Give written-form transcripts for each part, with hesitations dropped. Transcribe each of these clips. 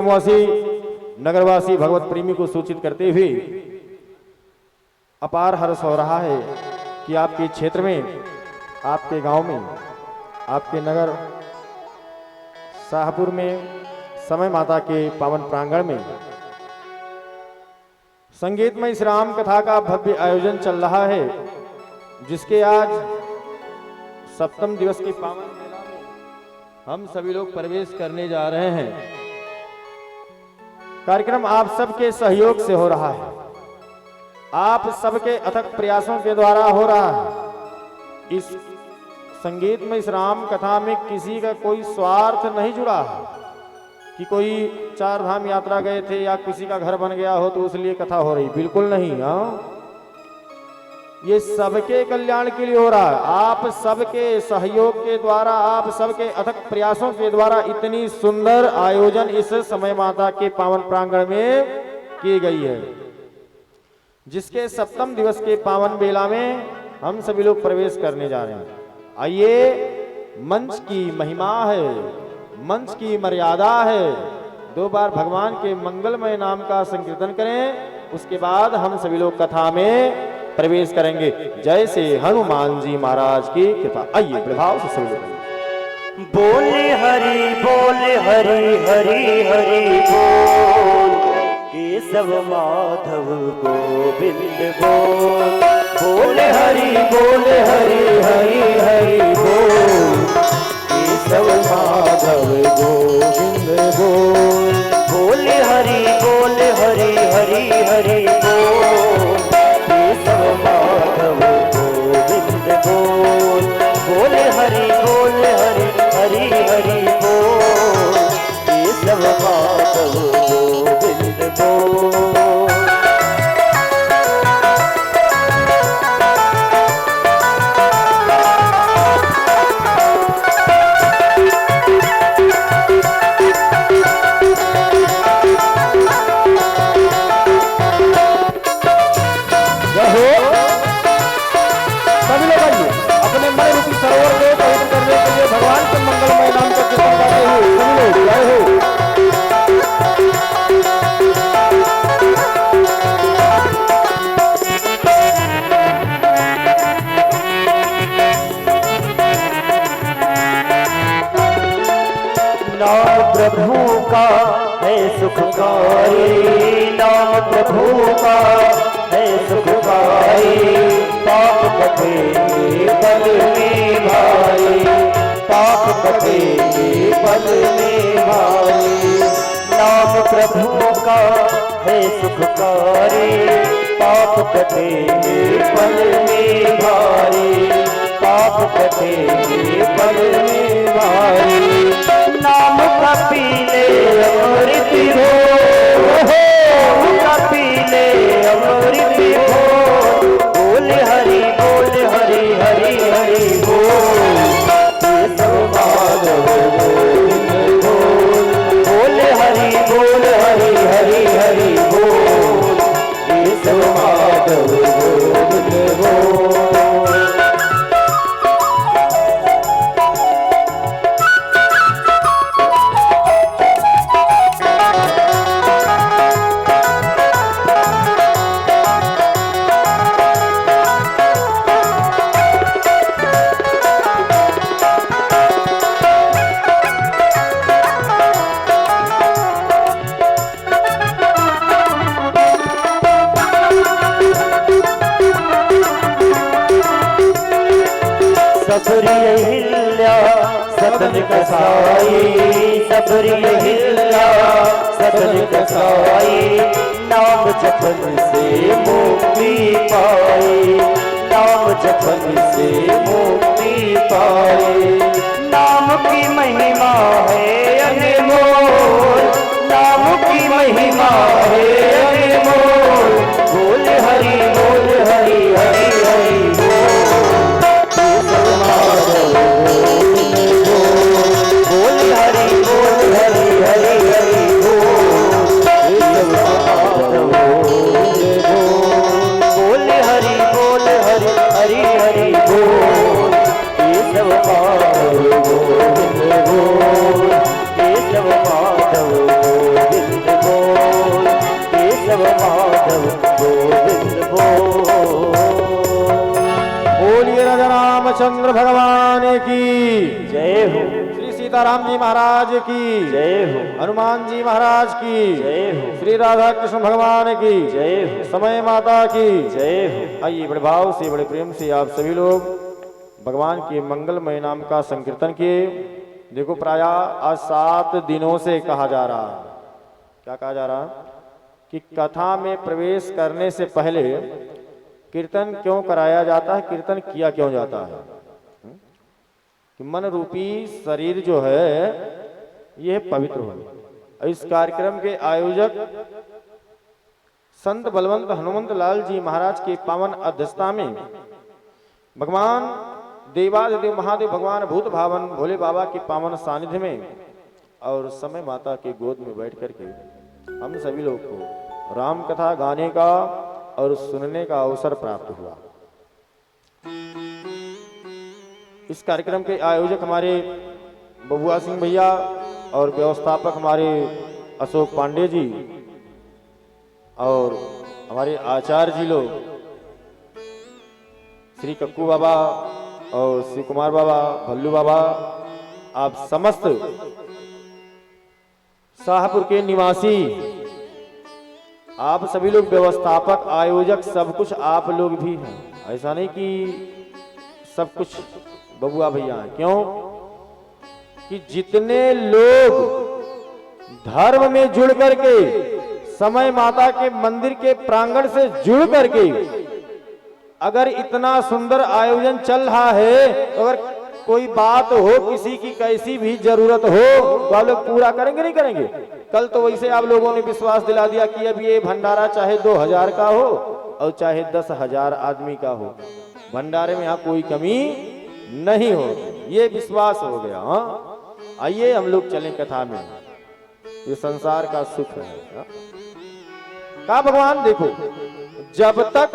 वासी नगरवासी भगवत प्रेमी को सूचित करते हुए अपार हर्ष हो रहा है कि आपके क्षेत्र में, आपके गांव में, आपके नगर शाहपुर में समय माता के पावन प्रांगण में संगीतमय श्री राम कथा का भव्य आयोजन चल रहा है, जिसके आज सप्तम दिवस की पावन मेला में हम सभी लोग प्रवेश करने जा रहे हैं। कार्यक्रम आप सबके सहयोग से हो रहा है, आप सबके अथक प्रयासों के द्वारा हो रहा है। इस संगीत में इस राम कथा में किसी का कोई स्वार्थ नहीं जुड़ा है कि कोई चार धाम यात्रा गए थे या किसी का घर बन गया हो तो उसलिए कथा हो रही, बिल्कुल नहीं। ये सबके कल्याण के लिए हो रहा है। आप सबके सहयोग के द्वारा, आप सबके अथक प्रयासों के द्वारा इतनी सुंदर आयोजन इस समय माता के पावन प्रांगण में की गई है, जिसके सप्तम दिवस के पावन बेला में हम सभी लोग प्रवेश करने जा रहे हैं। आइए, मंच की महिमा है, मंच की मर्यादा है। दो बार भगवान के मंगलमय नाम का संकीर्तन करें, उसके बाद हम सभी लोग कथा में प्रवेश करेंगे। जय से हनुमान जी महाराज की कृपा। आइए प्रभाव से सभी लोग बोले हरि बोले हरि हरि हरि बोल, केशव माधव गोविंद बोल। बोले हरि हरि हरि बोल, केशव माधव गोविंद बोल। बोले हरि हरि हरि बोल, केशव माधव गोविंद बोल। बोले हरि हरि हरि बोल, केशव माधव गोविंद बोल। सरोवर को पवित्र करने के लिए भगवान के मंगलमय नाम का कीर्तन गाते हुए सभी लोग जय हो। नाम प्रभु का है सुखकारी, नाम प्रभु का है सुखकारी। पाप कटे बल में भाई, पाप कटे बल में भाई। नाम प्रभु का है सुखकारी, पाप कटे बल में भाई, पाप कटे बल में भाई। नाम का पीले अमृत हो, का पीले अमृत हो। बोले हरि हरि हरि बोल, केशव माधव गोविंद बोल। बोले हरि हरि हरि बोल, केशव माधव गोविंद बोल। सबरी हिल्या सतन कसाई, सबरी हिल्या सतन कसाई। नाम जपन से मुक्ति पाई, नाम जपन से मुक्ति पाई। नाम की महिमा है अनमोल, नाम की महिमा है अनमोल। बोले हरि हरि हरि बोल, बोले हरि हरि हरि बोल, केशव माधव गोविंद बोल। बोले हरि हरि हरि बोल, केशव माधव गोविंद बोल, केशव माधव। रामचंद्र भगवान की जय हो, श्री सीताराम जी महाराज की जय हो, हनुमान जी महाराज की जय हो, श्री राधा कृष्ण भगवान की जय हो, समय माता की जय हो। आइए बड़े भाव से बड़े प्रेम से आप सभी लोग भगवान के मंगलमय नाम का संकीर्तन किए। देखो प्राय आज 7 दिनों से कहा जा रहा है, क्या कहा जा रहा है कि कथा में प्रवेश करने से पहले कीर्तन क्यों कराया जाता है, कीर्तन किया क्यों जाता है। कि मन रूपी शरीर जो है यह पवित्र हो। इस कार्यक्रम के आयोजक संत बलवंत हनुमंत लाल जी महाराज के पावन अध्यक्षता में भगवान देवादिदेव महादेव भगवान भूत भावन भोले बाबा के पावन सानिध्य में और समय माता के गोद में बैठ करके हम सभी लोग को राम कथा गाने का और सुनने का अवसर प्राप्त हुआ। इस कार्यक्रम के आयोजक हमारे बबुआ सिंह भैया और व्यवस्थापक हमारे अशोक पांडे जी और हमारे आचार्य जी लोग श्री कक्कू बाबा और शिव कुमार बाबा, भल्लू बाबा, आप समस्त शाहपुर के निवासी, आप सभी लोग व्यवस्थापक, आयोजक, सब कुछ आप लोग भी हैं। ऐसा नहीं कि सब कुछ बबुआ भैया हैं। क्यों कि जितने लोग धर्म में जुड़ करके समय माता के मंदिर के प्रांगण से जुड़ करके अगर इतना सुंदर आयोजन चल रहा है तो अगर कोई बात हो, किसी की कैसी भी जरूरत हो तो आप लोग पूरा करेंगे नहीं करेंगे। कल तो वैसे आप लोगों ने विश्वास दिला दिया कि अब ये भंडारा चाहे 2000 का हो और चाहे 10,000 आदमी का हो, भंडारे में यहाँ कोई कमी नहीं हो, ये विश्वास हो गया। हाँ, आइए हम लोग चलें कथा में। ये संसार का सुख है। कहा भगवान देखो, जब तक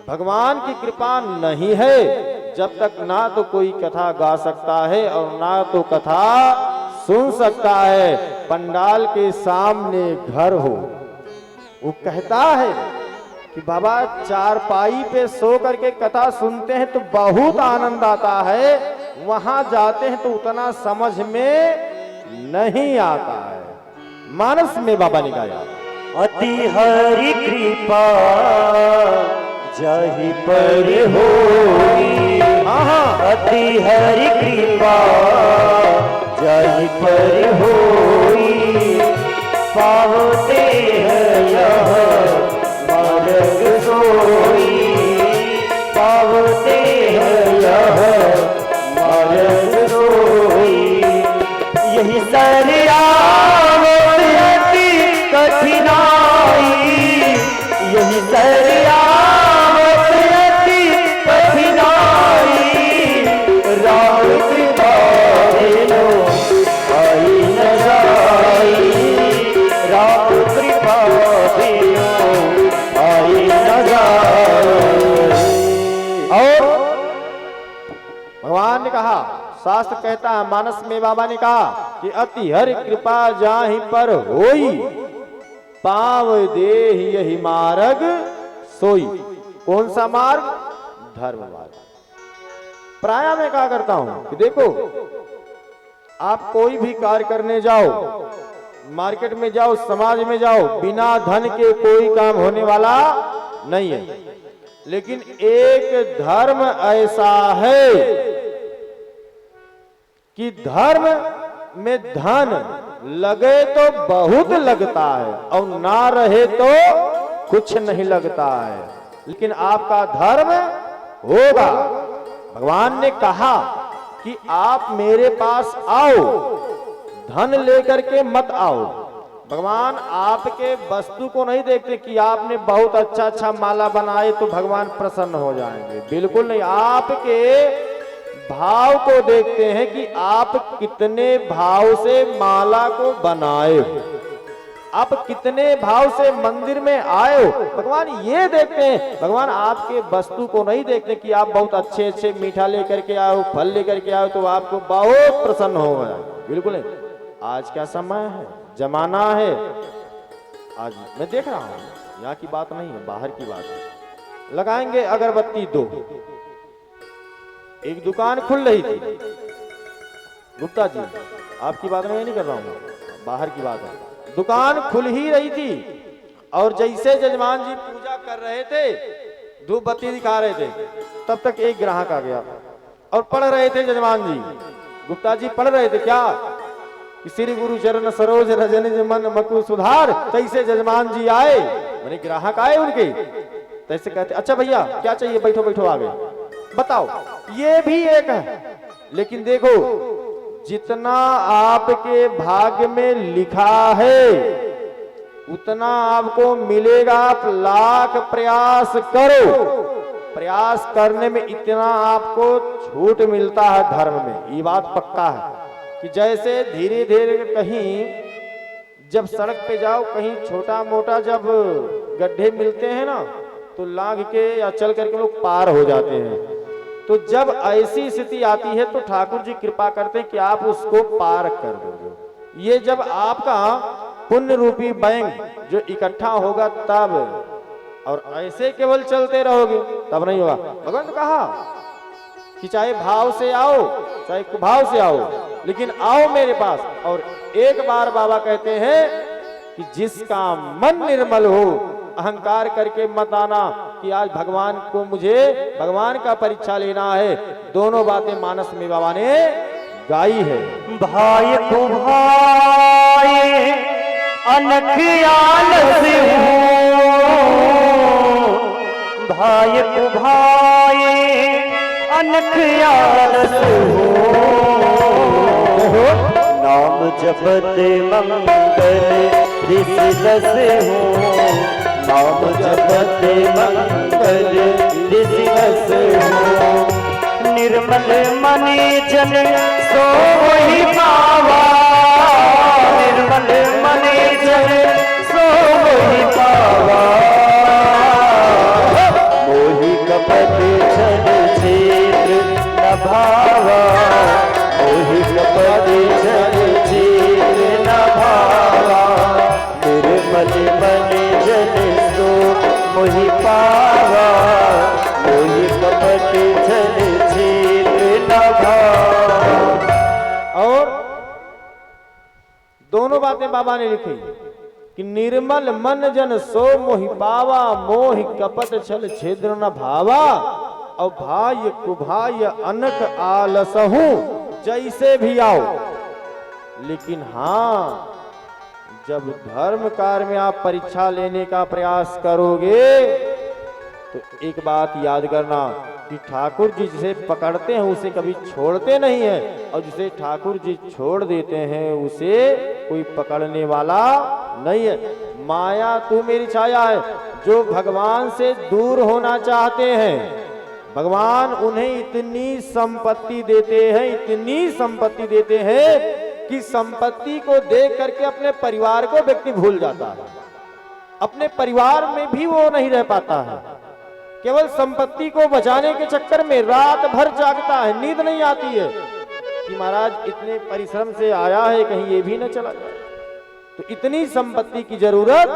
भगवान की कृपा नहीं है जब तक ना तो कोई कथा गा सकता है और ना तो कथा सुन सकता है। पंडाल के सामने घर हो, वो कहता है कि बाबा चारपाई पे सो करके कथा सुनते हैं तो बहुत आनंद आता है, वहां जाते हैं तो उतना समझ में नहीं आता है। मानस में बाबा ने गाया, अति हरि कृपा जाहि पर होई, अति हरि कृपा जाहि पर होई, पावते हैं यह मार्ग सोई, पावते हैं यह मार्ग सोई। यही सरियावत अति कठिनाई, यही सरियावत अति कठिनाई, राम कृपा बिनु आई न जाई, राम कृपा बिनु आई न जाई। और भगवान ने कहा, शास्त्र कहता है, मानस में बाबा ने कहा कि अति हरि कृपा जाहि पर होई, पाव देह यही मार्ग सोई। कौन सा मार्ग? धर्म मार्ग। प्राय मैं क्या करता हूं कि देखो, आप कोई भी कार्य करने जाओ, मार्केट में जाओ, समाज में जाओ, बिना धन के कोई काम होने वाला नहीं है। लेकिन एक धर्म ऐसा है कि धर्म में धन लगे तो बहुत लगता है और ना रहे तो कुछ नहीं लगता है, लेकिन आपका धर्म होगा। भगवान ने कहा कि आप मेरे पास आओ, धन लेकर के मत आओ। भगवान आपके वस्तु को नहीं देखते कि आपने बहुत अच्छा अच्छा माला बनाए तो भगवान प्रसन्न हो जाएंगे, बिल्कुल नहीं। आपके भाव को देखते हैं कि आप कितने भाव से माला को बनाए हो, आप कितने भाव से मंदिर में आए हो, भगवान ये देखते हैं। भगवान आपके वस्तु को नहीं देखते कि आप बहुत अच्छे अच्छे मीठा लेकर के आओ, फल लेकर के आओ तो आपको बहुत प्रसन्न हो जाए, बिल्कुल नहीं। आज क्या समय है, जमाना है, आज मैं देख रहा हूं, यहाँ की बात नहीं है, बाहर की बात है। लगाएंगे अगरबत्ती 2, एक दुकान खुल रही थी। गुप्ता जी, आपकी बात मैं नहीं कर रहा हूँ, बाहर की बात है। दुकान खुल ही रही थी और जैसे जजमान जी पूजा कर रहे थे, धूप बत्ती दिखा रहे थे, तब तक एक ग्राहक आ गया और पढ़ रहे थे जजमान जी। गुप्ता जी पढ़ रहे थे क्या कि श्री गुरु चरण सरोज रजनिज मन मकु सुधार, तैसे जजमान जी आए, मैंने ग्राहक आए उनके, तैसे कहते अच्छा भैया क्या चाहिए, बैठो बैठो आ गए, बताओ। ये भी एक है, लेकिन देखो जितना आपके भाग्य में लिखा है उतना आपको मिलेगा। आप लाख प्रयास करो, प्रयास करने में इतना आपको छूट मिलता है धर्म में, ये बात पक्का है। कि जैसे धीरे धीरे कहीं जब सड़क पे जाओ, कहीं छोटा मोटा जब गड्ढे मिलते हैं ना, तो लांघ के या चल करके लोग पार हो जाते हैं। तो जब ऐसी स्थिति आती है तो ठाकुर जी कृपा करते हैं कि आप उसको पार कर दोगे। ये जब आपका पुण्य रूपी बैंक जो इकट्ठा होगा तब, और ऐसे केवल चलते रहोगे तब नहीं होगा। भगवान ने कहा कि चाहे भाव से आओ चाहे कुभाव से आओ, लेकिन आओ मेरे पास। और एक बार बाबा कहते हैं कि जिसका मन निर्मल हो, अहंकार करके मत आना कि आज भगवान को मुझे भगवान का परीक्षा लेना है। दोनों बातें मानस में बाबा ने गाई है। भाई को भाई अनख आलस हो, भाई को भाई अनख आलस हो, नाम जपत मंगल ऋषि रस हो, नाम जपत मंगल ऋषि रस हो, निर्मल मनि जन सोई पावा, निर्मल मनि जन सोई पावा, मोहि कपट छल क्षेत्र न भावा, मोहि कपट छल क्षेत्र न भावा, निर्मल मनि जन सो मोहि पावा, मोहि कपट छल क्षेत्र न भावा। और दोनों बातें बाबा ने लिखी कि निर्मल मन जन सो मोहि पावा, मोहि कपट छल छिद्र न भावा, और भाय कुभाय अनक आलसहु, जैसे भी आओ। लेकिन हाँ, जब धर्म कार्य में आप परीक्षा लेने का प्रयास करोगे तो एक बात याद करना कि ठाकुर जी जिसे पकड़ते हैं उसे कभी छोड़ते नहीं है, और जिसे ठाकुर जी छोड़ देते हैं उसे कोई पकड़ने वाला नहीं है। माया तू मेरी छाया है। जो भगवान से दूर होना चाहते हैं, भगवान उन्हें इतनी संपत्ति देते हैं, इतनी संपत्ति देते हैं कि संपत्ति को देख करके अपने परिवार को व्यक्ति भूल जाता है, अपने परिवार में भी वो नहीं रह पाता है। केवल संपत्ति को बचाने के चक्कर में रात भर जागता है, नींद नहीं आती है कि महाराज इतने परिश्रम से आया है कहीं ये भी न चला जाए। तो इतनी संपत्ति की जरूरत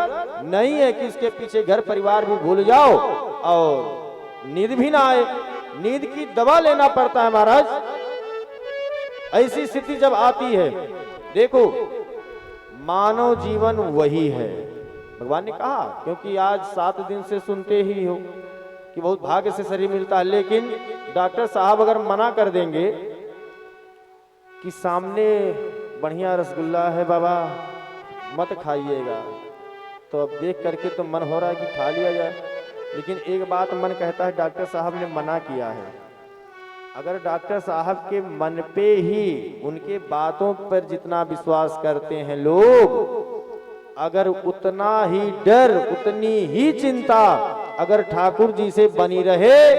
नहीं है कि इसके पीछे घर परिवार भी भूल जाओ और नींद भी ना आए। नींद की दवा लेना पड़ता है महाराज। ऐसी स्थिति जब आती है, देखो मानव जीवन वही है, भगवान ने कहा, क्योंकि आज 7 दिन से सुनते ही हो कि बहुत भाग्य से शरीर मिलता है, लेकिन डॉक्टर साहब अगर मना कर देंगे कि सामने बढ़िया रसगुल्ला है बाबा मत खाइएगा, तो अब देख करके तो मन हो रहा है कि खा लिया जाए। लेकिन एक बात मन कहता है, डॉक्टर साहब ने मना किया है। अगर डॉक्टर साहब के मन पे ही, उनके बातों पर जितना विश्वास करते हैं लोग, अगर उतना ही डर, उतनी ही चिंता अगर ठाकुर जी से बनी रहे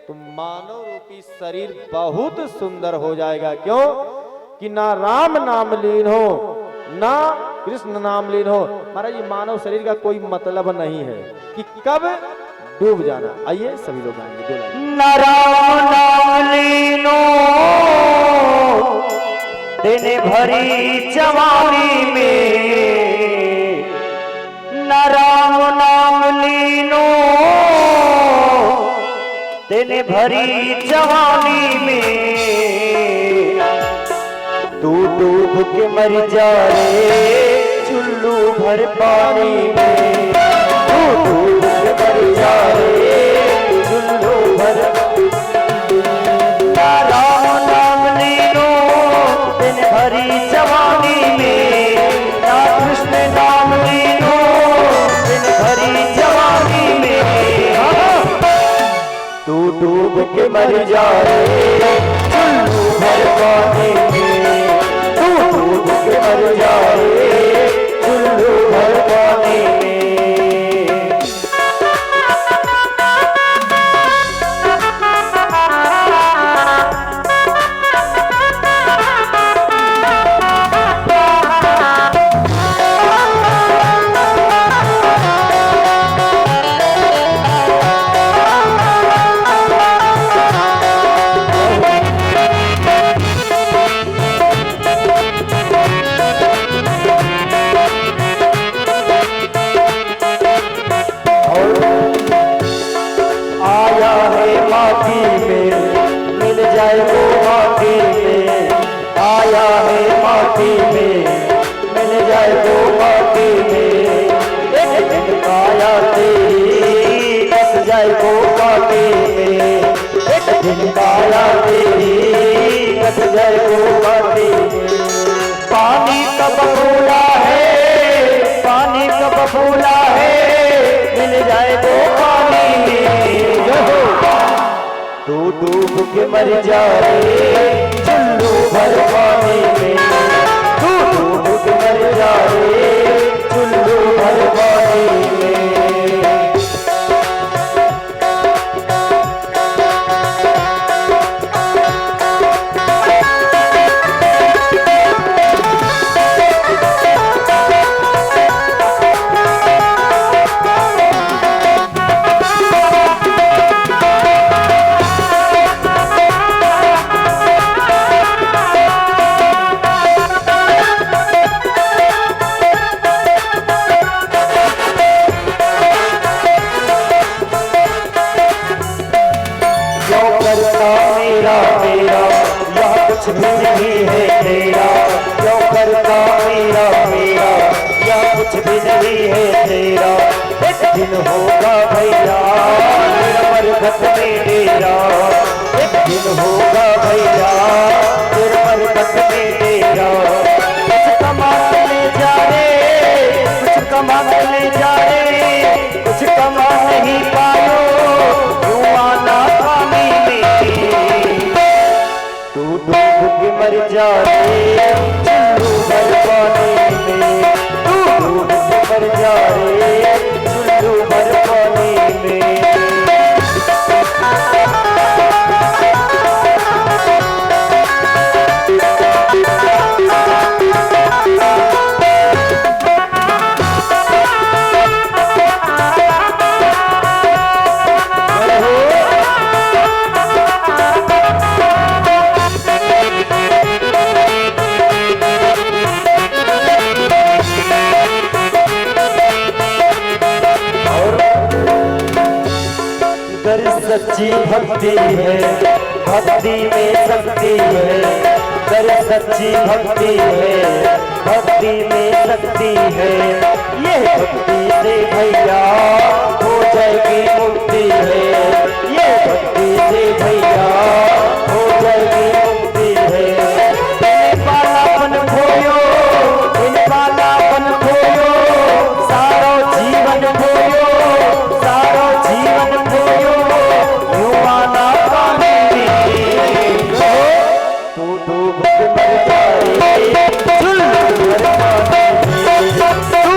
तो मानव रूपी शरीर बहुत सुंदर हो जाएगा। क्यों कि ना राम नाम लीन हो ना कृष्ण नाम लीन हो। महाराज ये मानव शरीर का कोई मतलब नहीं है कि कब डूब जाना। आइए सभी लोग आएंगे, न राम नाम लीनो दिन भरी जवानी में, न राम नाम लीनो दिन भरी जवानी में तू डूब के मर जा रे चुल्लू भर पानी में, तू डूब के मर जा रे चुल्लू भर। राम नाम ले लो दिन भरी जवानी में, ना कृष्ण नाम ले लो दिन भरी जवानी में। तू डूब के मर जा रे चुल्लू भर पानी में, तू डूब के मर जा रे चुल्लू भर पानी में। आया है माटी में मिल जाए वो माटी में, आया है माटी में मिल जाए वो माटी में। एक दिन काया तेरी बस जाए वो माटी में, एक दिन काया तेरी बस जाए वो माटी में। पानी कब फूला है, पानी कब फूला है मिल जाए वो पानी में। तू डूब के मर जा रे चुल्लू भर पानी में, तू डूब के मर जा रे चुल्लू भर पानी में। मेरा मेरा यह कुछ भी नहीं है तेरा, क्यों करता मेरा मेरा यह कुछ भी नहीं है तेरा। एक दिन होगा भैया तेरा मरकत में डेरा, एक दिन होगा भैया तेरा मरकत में डेरा। कुछ कमा के ले जा रे, कुछ कमा के ले जा रे, कुछ कमा नहीं पायो क्यों आना पानी में। तू डूब के मर जा रे चुल्लू भर पानी में, तू डूब के मर जा रे चुल्लू भर पानी में। अगर सच्ची भक्ति है भक्ति में शक्ति है, अगर सच्ची भक्ति है भक्ति में शक्ति है। ये भक्ति से भैया हो जाएगी मुक्ति है, ये भक्ति से भैया हो जाएगी मुक्ति है। बिन बालापन खोयो, बिन बालापन खोयो, सारो जीवन खोयो, सारो जीवन खोयो यूं आना पानी में। तू डूब के मर जा रे चुल्लू भर पानी में, तू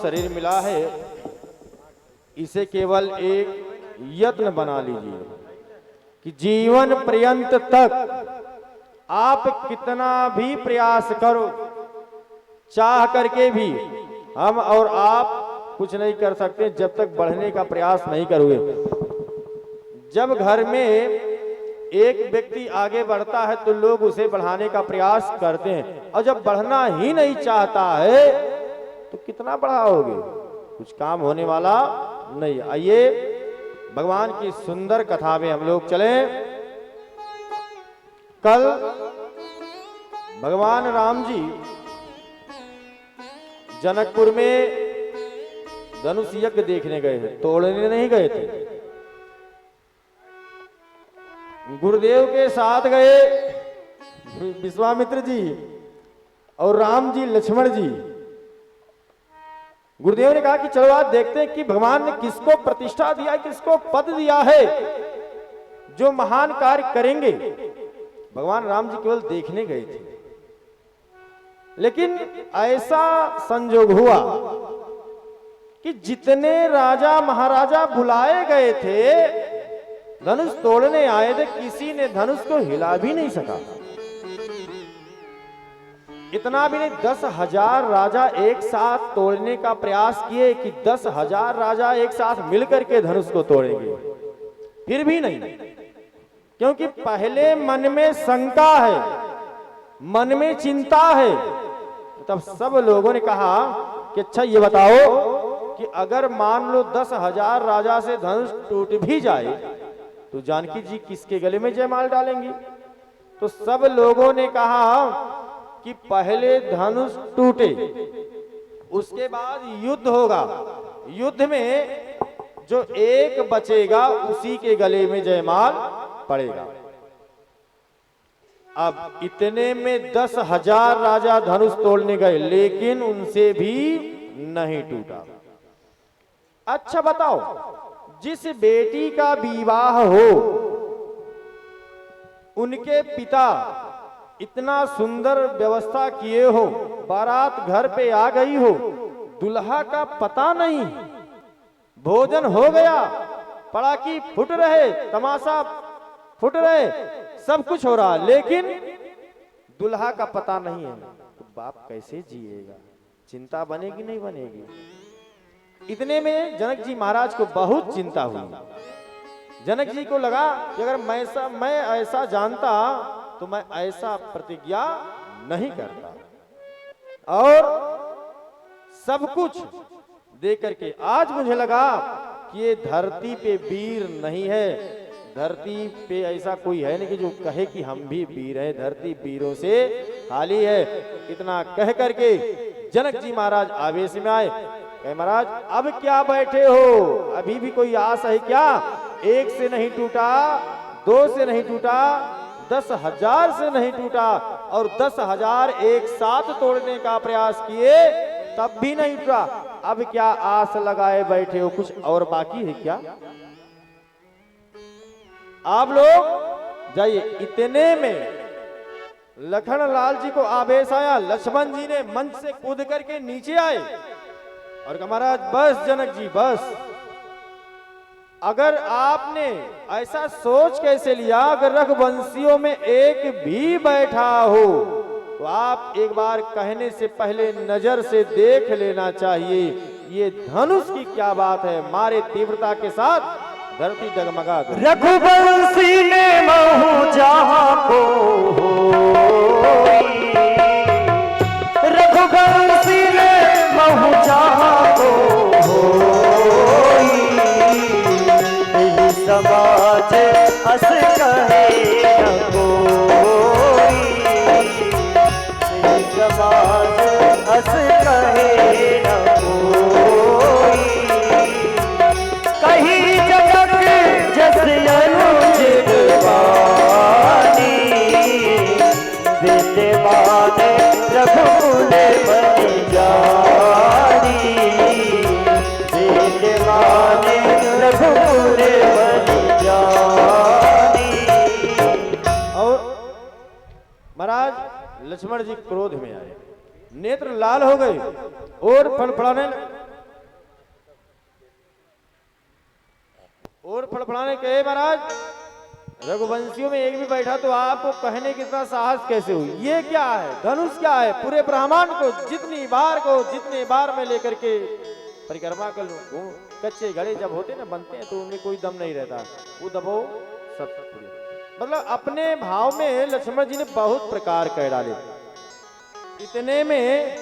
शरीर मिला है, इसे केवल एक यत्न बना लीजिए कि जीवन पर्यंत तक आप कितना भी प्रयास करो, चाह करके भी हम और आप कुछ नहीं कर सकते जब तक बढ़ने का प्रयास नहीं करोगे। जब घर में एक व्यक्ति आगे बढ़ता है तो लोग उसे बढ़ाने का प्रयास करते हैं, और जब बढ़ना ही नहीं चाहता है तो कितना बढ़ाओगे, कुछ काम होने वाला नहीं। आइए भगवान की सुंदर कथा में हम लोग चलें। कल भगवान राम जी जनकपुर में धनुष यज्ञ देखने गए थे, तोड़ने नहीं गए थे। गुरुदेव के साथ गए विश्वामित्र जी और राम जी लक्ष्मण जी। गुरुदेव ने कहा कि चलो आज देखते हैं कि भगवान ने किसको प्रतिष्ठा दिया, किसको पद दिया है जो महान कार्य करेंगे। भगवान राम जी केवल देखने गए थे, लेकिन ऐसा संजोग हुआ कि जितने राजा महाराजा बुलाए गए थे धनुष तोड़ने आए थे, किसी ने धनुष को हिला भी नहीं सका। इतना भी नहीं, 10,000 राजा एक साथ तोड़ने का प्रयास किए कि 10,000 राजा एक साथ मिलकर के धनुष को तोड़ेंगे, फिर भी नहीं। क्योंकि पहले मन में शंका है, मन में चिंता है। तब सब लोगों ने कहा कि अच्छा ये बताओ कि अगर मान लो 10,000 राजा से धनुष टूट भी जाए तो जानकी जी किसके गले में जयमाल डालेंगी? तो सब लोगों ने कहा कि पहले धनुष टूटे, उसके बाद युद्ध होगा, युद्ध में जो एक बचेगा उसी के गले में जयमाल पड़ेगा। अब इतने में 10,000 राजा धनुष तोड़ने गए, लेकिन उनसे भी नहीं टूटा। अच्छा बताओ, जिस बेटी का विवाह हो उनके पिता इतना सुंदर व्यवस्था किए हो, बारात घर पे आ गई हो, दुल्हा का पता नहीं, भोजन हो गया, पटाखे फुट रहे, तमाशा फुट रहे, सब कुछ हो रहा, लेकिन दुल्हा का पता नहीं है, तो बाप कैसे जिएगा? चिंता बनेगी नहीं बनेगी? इतने में जनक जी महाराज को बहुत चिंता हुई। जनक जी को लगा कि अगर मैं ऐसा जानता तो मैं ऐसा प्रतिज्ञा नहीं करता, और सब कुछ दे करके आज मुझे लगा कि ये धरती पे वीर नहीं है, धरती पे ऐसा कोई है नहीं कि जो कहे कि हम भी वीर हैं, धरती वीरों से खाली है। इतना कह करके जनक जी महाराज आवेश में आए, कहे महाराज अब क्या बैठे हो, अभी भी कोई आस है क्या? एक से नहीं टूटा, दो से नहीं टूटा, 10,000 से नहीं टूटा, और 10,000 एक साथ तोड़ने का प्रयास किए तब भी नहीं टूटा। अब क्या आस लगाए बैठे हो, कुछ और बाकी है क्या? आप लोग जाइए। इतने में लखन लाल जी को आवेश आया, लक्ष्मण जी ने मंच से कूद करके नीचे आए और कहा महाराज बस जनक जी बस, अगर आपने ऐसा सोच कैसे लिया, अगर रघुवंशियों में एक भी बैठा हो तो आप एक बार कहने से पहले नजर से देख लेना चाहिए ये धनुष की क्या बात है। मारे तीव्रता के साथ धरती डगमगा गई। रघुवंशी ने महु जहां को रघुवंशी ने महु जहां को यही समाज अस कहे न कोई, यही समाज अस कहे न कोई। कहीं जगत जस अनुज वाणी, विद्यमान रघुकुल बन जानी, विद्यमान रघुकुल बन जानी। और महाराज लक्ष्मण जी क्रोध में आए, नेत्र लाल हो गए और फड़फड़ाने और फड़फड़ाने कहे महाराज रघुवंशियों में एक भी बैठा तो आपको कहने की इतना साहस कैसे हुई? ये क्या है? धनुष क्या है? पूरे ब्रह्मांड को जितनी बार मैं लेकर के परिक्रमा कर लूं, कच्चे घड़े जब होते ना बनते हैं तो उनमें कोई दम नहीं रहता, वो दबो सब पूरे। मतलब अपने भाव में लक्ष्मण जी ने बहुत प्रकार कह डाले। इतने में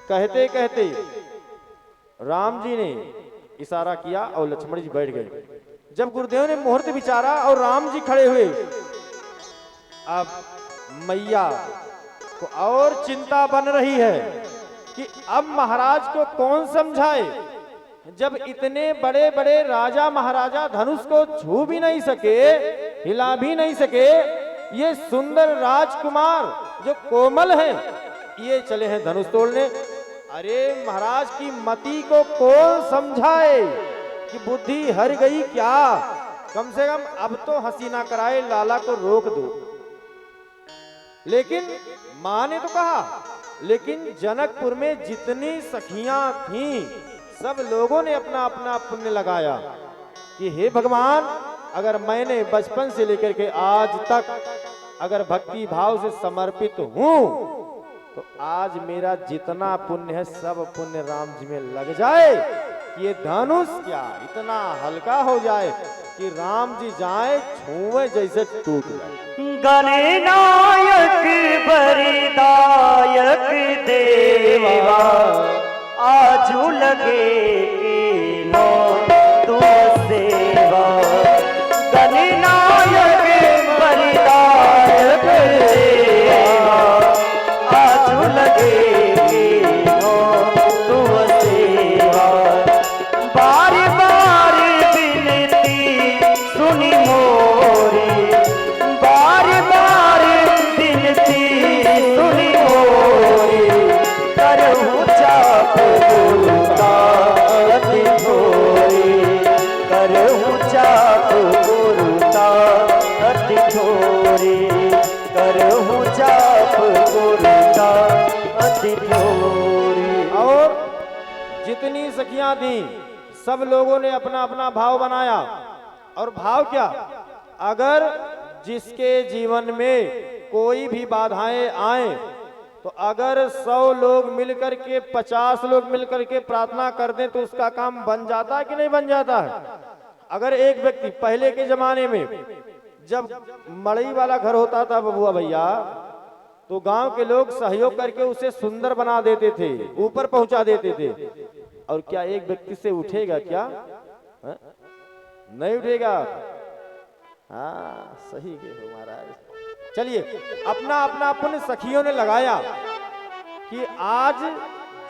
कहते कहते राम जी ने इशारा किया और लक्ष्मण जी बैठ गए। जब गुरुदेव ने मुहूर्त विचारा और राम जी खड़े हुए, अब मैया को और चिंता बन रही है कि अब महाराज को कौन समझाए, जब इतने बड़े बड़े राजा महाराजा धनुष को छू भी नहीं सके, हिला भी नहीं सके, ये सुंदर राजकुमार जो कोमल है ये चले हैं धनुष तोड़ने। अरे महाराज की मति को कौन समझाए कि बुद्धि हर गई क्या? कम से कम अब तो हंसी ना कराए, लाला को रोक दो। लेकिन मां ने तो कहा, लेकिन जनकपुर में जितनी सखियां थीं सब लोगों ने अपना अपना पुण्य लगाया कि हे भगवान, अगर मैंने बचपन से लेकर के आज तक अगर भक्ति भाव से समर्पित हूं तो आज मेरा जितना पुण्य है सब पुण्य राम जी में लग जाए, ये धनुष क्या इतना हल्का हो जाए कि राम जी जाए छुए जैसे टूट जाए। गणनायक बरिदायक देवा आजू लगे नो तू सेवा। गणनायक बरिदायक देवा आजू लगे नो तू सेवा। बार बार विनती सुनी मोरी, बार बार विनती सुनी मोरी। करहूँ चाप गुरुता अति थोरी, करहूँ चाप गुरुता अति थोरी, करहूँ चाप गुरुता अति थोरी। और जितनी सखियां थी सब लोगों ने अपना अपना भाव बनाया। और भाव क्या? अगर जिसके जीवन में कोई भी बाधाएं आए तो अगर 100 लोग मिलकर के 50 लोग मिलकर के प्रार्थना कर दें तो उसका काम बन जाता है कि नहीं बन जाता है? अगर एक व्यक्ति पहले के जमाने में जब मड़ई वाला घर होता था बबुआ भैया, तो गांव के लोग सहयोग करके उसे सुंदर बना देते थे, ऊपर पहुंचा देते थे। और क्या एक व्यक्ति से उठेगा क्या? हा? नहीं उठेगा। हाँ सही के हो महाराज। चलिए, अपना अपना पुण्य सखियों ने लगाया कि आज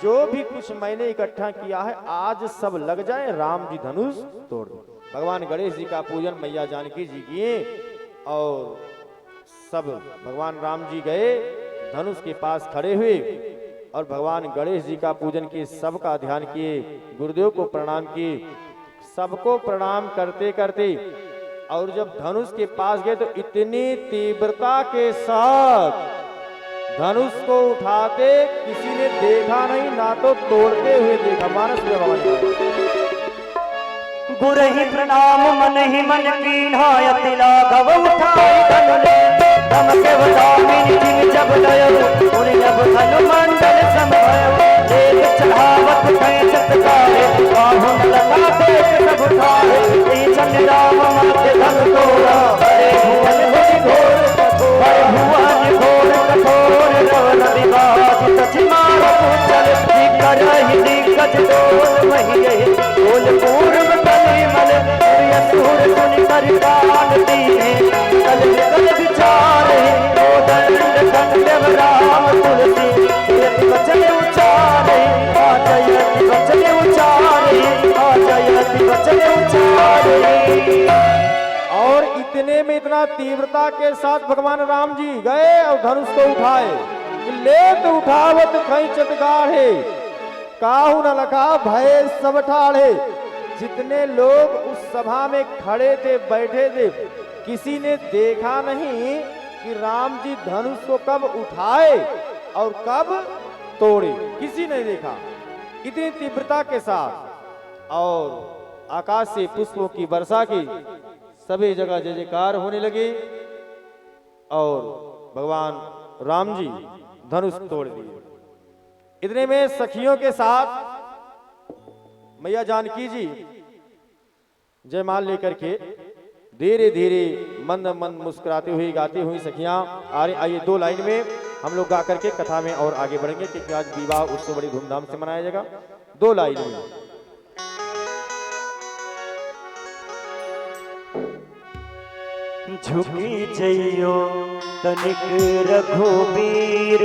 जो भी कुछ मैंने इकट्ठा किया है आज सब लग जाए, राम जी धनुष तोड़ दो। भगवान गणेश जी का पूजन मैया जानकी जी किए और सब भगवान राम जी गए धनुष के पास खड़े हुए और भगवान गणेश जी का पूजन किए, सबका ध्यान किए, गुरुदेव को प्रणाम किए। सबको प्रणाम करते करते और जब धनुष के पास गए तो इतनी तीव्रता के साथ धनुष को उठाते किसी ने देखा नहीं, ना तो तोड़ते हुए देखा। मानस में भगवान गुरहि प्रणाम मन ही मन कीन्हायति लाघव उठाई धनुले। धमके बदामिनी जिन जब लयो उन जब धनु मंडल समभयो। एक चढ़ावत कई चतकारे बाहुन लगा देख सब उठाए। चंड राम माथे धन तोड़ा हरे भुवन घोर कठोर, हरे भुवन घोर कठोर। रवन विवाद सचि मार पूछल करहि दिग्गज डोल महिये। बोल पूर्व कलिमल सूर सुनि कर कान दीने। कल कल विचारे ओ दंड खंड राम तुलसी। यति वचन उचारे आ जयति वचन उचारे, आ जयति वचन उचारे। और इतने में इतना तीव्रता के साथ भगवान राम जी गए और धनुष को उठाए। लेत उठावत खैचत गाढ़े, काहू न लखा भय सब ठाढ़े। जितने लोग उस सभा में खड़े थे बैठे थे किसी ने देखा नहीं कि राम जी धनुष को कब उठाए और कब तोड़े, किसी ने देखा। इतनी तीव्रता के साथ और आकाश से पुष्पों की वर्षा की, सभी जगह जय जयकार होने लगी और भगवान राम जी धनुष तोड़ दिए। इतने में सखियों के साथ मैया जानकी जी जयमाल लेकर के धीरे धीरे मंद मंद मुस्कुराती हुई गाती हुई सखियां आ रही। आइए 2 लाइन में हम लोग गा करके कथा में और आगे बढ़ेंगे, क्योंकि आज विवाह उत्सव बड़ी धूमधाम से मनाया जाएगा। 2 लाइन में झुकी जइयो तनिक रघुबीर,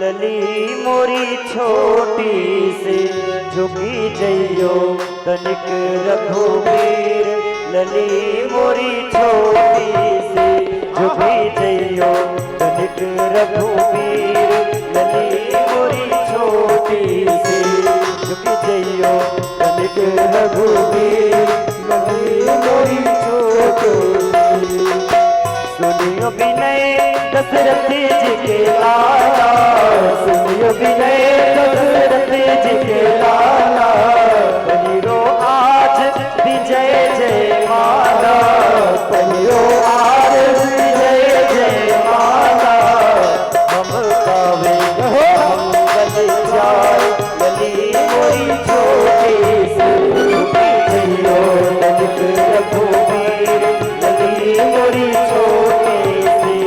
लली मोरी छोटी से। झुकी जइयो तनिक रघुबीर, लली मोरी छोटी से। झुकी जइयो तनिक रघुबीर, लली मोरी छोटी से। झुकी जइयो तनिक रघुबीर, लली मोरी छोटी से। सुनियो विनय दशरथ जी के लाला, सुनियो विनय दशरथ जी के लाला। पहिरो आज विजय जय माला, पहिरो आज विजय जय माला। हम गावे मंगल जाय, लली मोरी छोटी से। जइयो तनिक रघुबीर, लली मोरी छोटी से।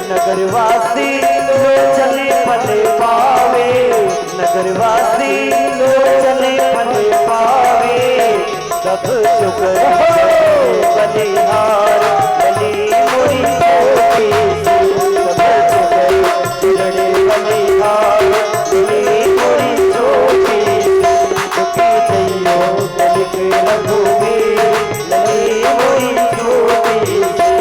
नगरवासी लोचने पले पावे, नगरवासी लोचने पले पावे। सब चुक बलिहार, लली मोरी छोटी से। सब चुक चिरणे बलिहार, लली मोरी छोटी से। झुकी जइयो तनिक रघुबीर, लली मोरी छोटी से।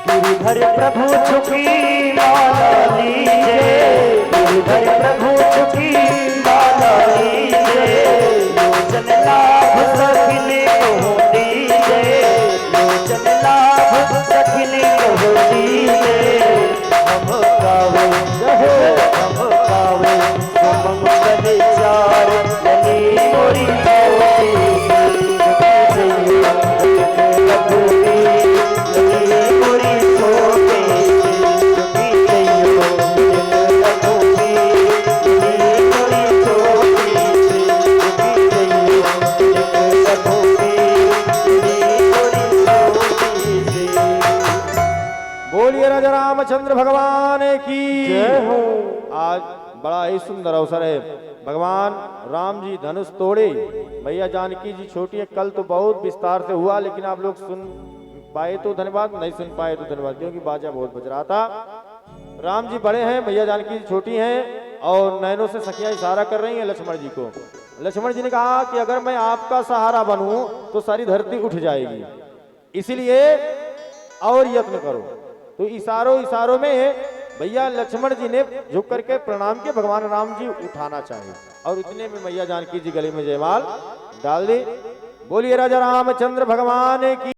गिरिधर प्रभु झुकी माला लीजे, गिरिधर प्रभु झुकी माला लीजे। लोचन लाभ सखिने को दीजे, लोचन लाभ सखिने को दीजे। हम गावे हम गावे सुमंगल चार, लली मोरी छोटी से। झुकी जइयो रघुबीर, लली मोरी छोटी से। झुकी जइयो रघुबीर, लली मोरी छोटी से। झुकी जइयो रघुबीर, लली मोरी छोटी से। बोलिए राजा रामचंद्र भगवान की जय हो। आज बड़ा ही सुंदर अवसर है। भगवान राम जी धनुष तोड़े, मैया जानकी जी छोटी है। कल तो बहुत विस्तार से हुआ, लेकिन आप लोग सुन पाए तो धन्यवाद, नहीं सुन पाए तो धन्यवाद, क्योंकि बाजा बहुत बज रहा था। राम जी बड़े हैं, मैया जानकी जी छोटी हैं, और नैनों से सखियां इशारा कर रही हैं लक्ष्मण जी को। लक्ष्मण जी ने कहा कि अगर मैं आपका सहारा बनूं तो सारी धरती उठ जाएगी, इसीलिए और यत्न करो। तो इशारों में भैया लक्ष्मण जी ने झुक करके प्रणाम किया, भगवान राम जी उठाना चाहिए, और उतने में मैया जानकी जी गले में जयमाल डाल दी। बोलिए राजा रामचंद्र भगवान की।